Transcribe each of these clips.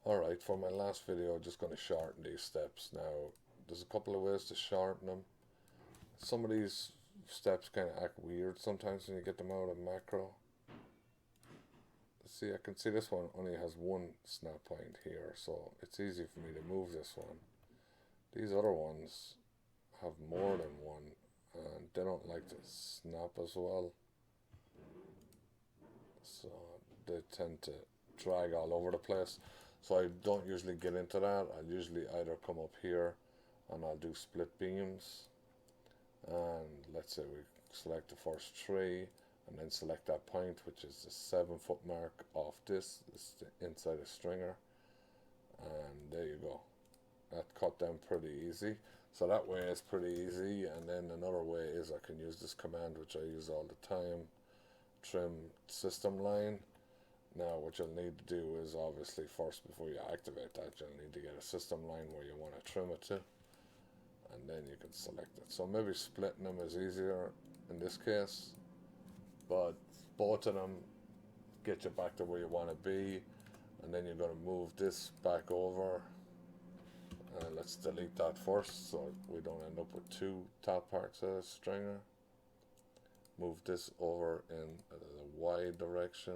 Alright, for my last video I'm just going to shorten these steps. Now there's a couple of ways to shorten them. Some of these steps kind of act weird sometimes when you get them out of macro. See, I can see this one only has one snap point here, so it's easy for me to move this one. These other ones have more than one, and they don't like to snap as well, so they tend to drag all over the place. So I don't usually get into that. I'll usually either come up here and I'll do split beams, and let's say we select the first three and then select that point, which is the 7-foot mark off this is the inside a stringer, and there you go. That cut them pretty easy. So that way is pretty easy. And then another way is I can use this command, which I use all the time, trim system line. Now what you'll need to do is, obviously, first before you activate that, you'll need to get a system line where you want to trim it to, and then you can select it. So maybe splitting them is easier in this case, but both of them get you back to where you want to be. And then you're going to move this back over, and let's delete that first so we don't end up with two top parts of the stringer. Move this over in the Y direction.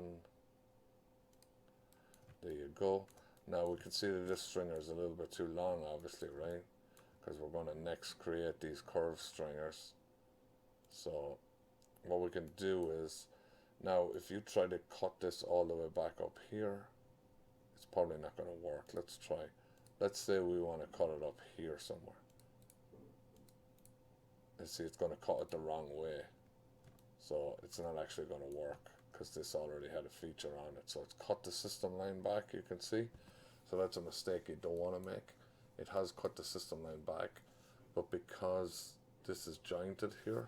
There you go. Now we can see that this stringer is a little bit too long, obviously, right? Because we're going to next create these curved stringers. So what we can do is, now if you try to cut this all the way back up here, it's probably not going to work. Let's try. Let's say we want to cut it up here somewhere. And see, it's going to cut it the wrong way. So it's not actually going to work because this already had a feature on it. So it's cut the system line back, you can see. So that's a mistake you don't want to make. It has cut the system line back, but because this is jointed here,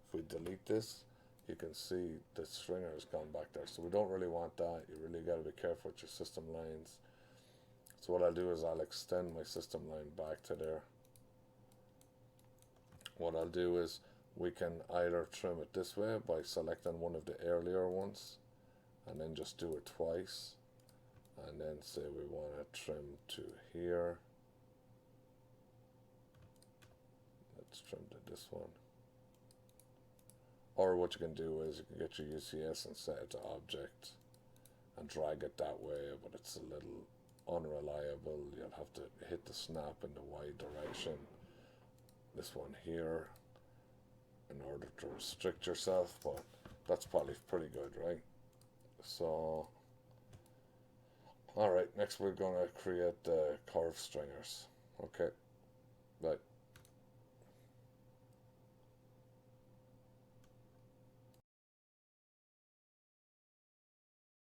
if we delete this, you can see the stringer has gone back there. So we don't really want that. You really got to be careful with your system lines. So what I'll do is I'll extend my system line back to there. What I'll do is we can either trim it this way by selecting one of the earlier ones and then just do it twice, and then say we want to trim to here. Let's trim to this one. Or what you can do is you can get your UCS and set it to object and drag it that way, but it's a little unreliable. You'll have to hit the snap in the Y direction, this one here, in order to restrict yourself, but that's probably pretty good, right? So alright, next we're going to create the curved stringers. Okay, bye.